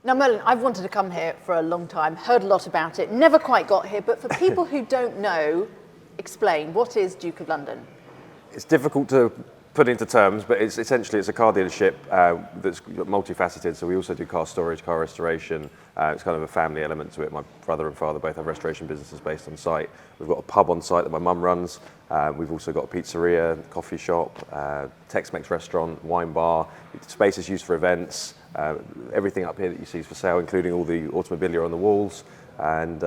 Now, Merlin, I've wanted to come here for a long time, heard a lot about it, never quite got here, but for people who don't know, explain, what is Duke of London? It's difficult to put into terms, but it's essentially a car dealership that's multifaceted. So we also do car storage, car restoration. It's kind of a family element to it. My brother and father both have restoration businesses based on site. We've got a pub on site that my mum runs. We've also got a pizzeria, coffee shop, Tex-Mex restaurant, wine bar, spaces used for events. Everything up here that you see is for sale, including all the automobilia on the walls. And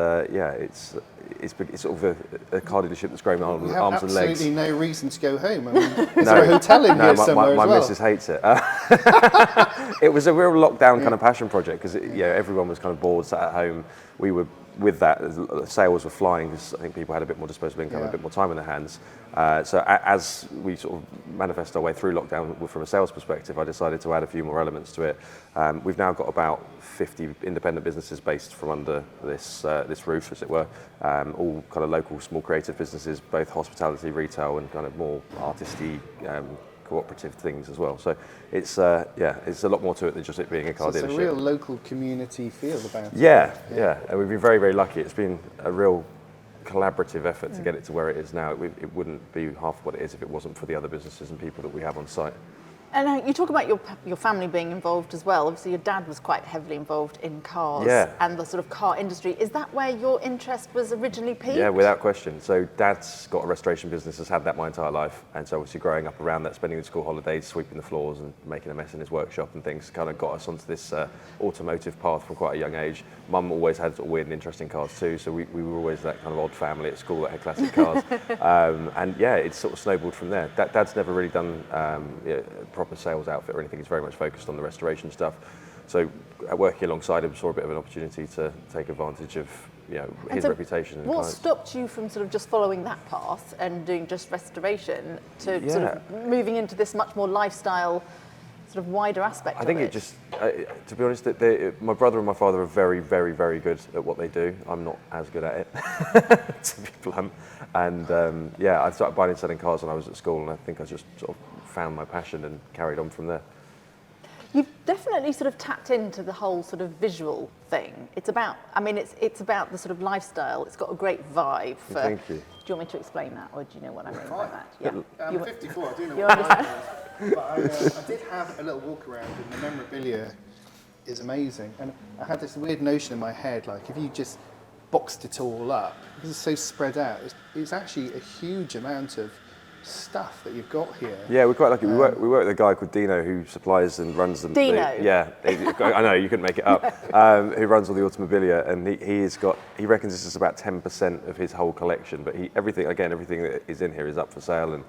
it's sort of a car dealership that's growing on arms and legs. Absolutely no reason to go home. I mean, is there a hotel in here somewhere my as well? missus hates it. It was a real lockdown kind of passion project because everyone was kind of bored, sat at home. We were with that. Sales were flying because I think people had a bit more disposable income, a bit more time in their hands. So as we sort of manifest our way through lockdown from a sales perspective, I decided to add a few more elements to it. We've now got about 50 independent businesses based from under this roof, as it were, all kind of local, small creative businesses, both hospitality, retail, and kind of more artisty, cooperative things as well. So it's a lot more to it than just it being a car dealership. It's a real local community feel about it. Yeah. And we've been very, very lucky. It's been a real collaborative effort to get it to where it is now. It wouldn't be half what it is if it wasn't for the other businesses and people that we have on site. And you talk about your family being involved as well. Obviously, your dad was quite heavily involved in cars and the sort of car industry. Is that where your interest was originally peaked? Yeah, without question. So Dad's got a restoration business, has had that my entire life. And so obviously growing up around that, spending the school holidays, sweeping the floors and making a mess in his workshop and things kind of got us onto this automotive path from quite a young age. Mum always had sort of weird and interesting cars too. So we were always that kind of odd family at school that had classic cars. It's sort of snowballed from there. Dad's never really done proper sales outfit or anything. He's very much focused on the restoration stuff. So working alongside him, saw a bit of an opportunity to take advantage of his reputation. And what stopped you from sort of just following that path and doing just restoration to sort of moving into this much more lifestyle, sort of wider aspect of it? I think it just, to be honest, my brother and my father are very, very, very good at what they do. I'm not as good at it, to be blunt. And I started buying and selling cars when I was at school, and I think I just sort of found my passion and carried on from there. You've definitely sort of tapped into the whole sort of visual thing. It's about the sort of lifestyle. It's got a great vibe. Thank you. Do you want me to explain that, or do you know what I mean by that? Yeah. I'm 54, I do know what I mean. But I did have a little walk around, and the memorabilia is amazing. And I had this weird notion in my head, like if you just boxed it all up, because it's so spread out, it's actually a huge amount of stuff that you've got here. Yeah, we're quite lucky. We work with a guy called Dino who supplies and runs them. Dino? I know, you couldn't make it up. Who runs all the automobilia, and he reckons this is about 10% of his whole collection, but everything that is in here is up for sale, and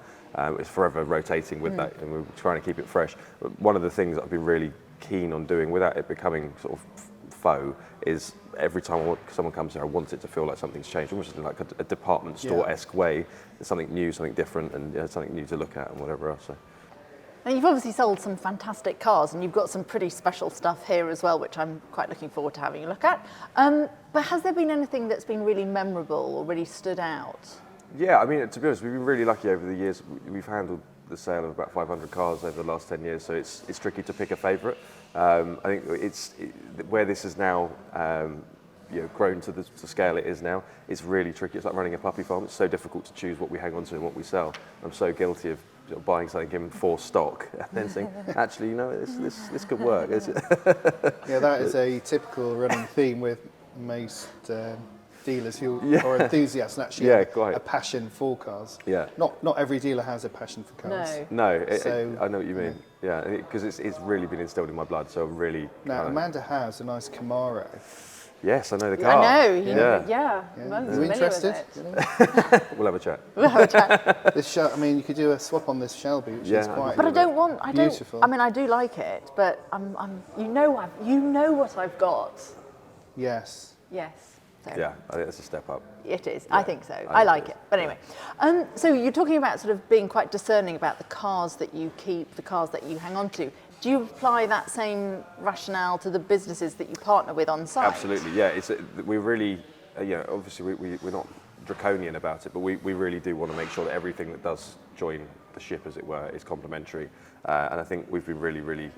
it's forever rotating with that, and we're trying to keep it fresh. But one of the things that I've been really keen on doing without it becoming sort of faux is every time someone comes here, I want it to feel like something's changed, almost like a department store-esque way. It's something new, something different, and something new to look at and whatever else. So. And you've obviously sold some fantastic cars, and you've got some pretty special stuff here as well, which I'm quite looking forward to having a look at. But has there been anything that's been really memorable or really stood out? Yeah, I mean, to be honest, we've been really lucky over the years. We've handled the sale of about 500 cars over the last 10 years, so it's tricky to pick a favourite. I think where this is now grown to the scale it is now, it's really tricky. It's like running a puppy farm. It's so difficult to choose what we hang on to and what we sell. I'm so guilty of buying something in for stock and then saying, actually, this could work. Yeah, that is a typical running theme with most dealers who are enthusiasts and actually have a passion for cars. Yeah. Not every dealer has a passion for cars. No. I know what you mean. Yeah, because it's really been instilled in my blood. So I'm really. Now Amanda has a nice Camaro. Yes, I know the car. I know. Are you interested? We'll have a chat. This you could do a swap on this Shelby, which is quite. But beautiful. I mean, I do like it, but you know what I've got. Yes. Yes. So. Yeah, I think that's a step up. It is. Yeah, I think so. I like it. But anyway, so you're talking about sort of being quite discerning about the cars that you keep, the cars that you hang on to. Do you apply that same rationale to the businesses that you partner with on site? Absolutely. Yeah. We really, obviously we're not draconian about it, but we really do want to make sure that everything that does join the ship, as it were, is complementary. And I think we've been really, really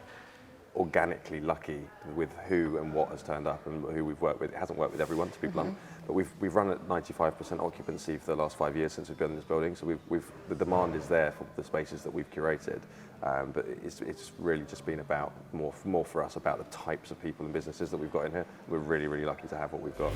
organically lucky with who and what has turned up and who we've worked with. It hasn't worked with everyone, to be blunt, but we've run at 95% occupancy for the last 5 years since we've been in this building. So the demand is there for the spaces that we've curated, but it's really just been about more for us about the types of people and businesses that we've got in here. We're really, really lucky to have what we've got.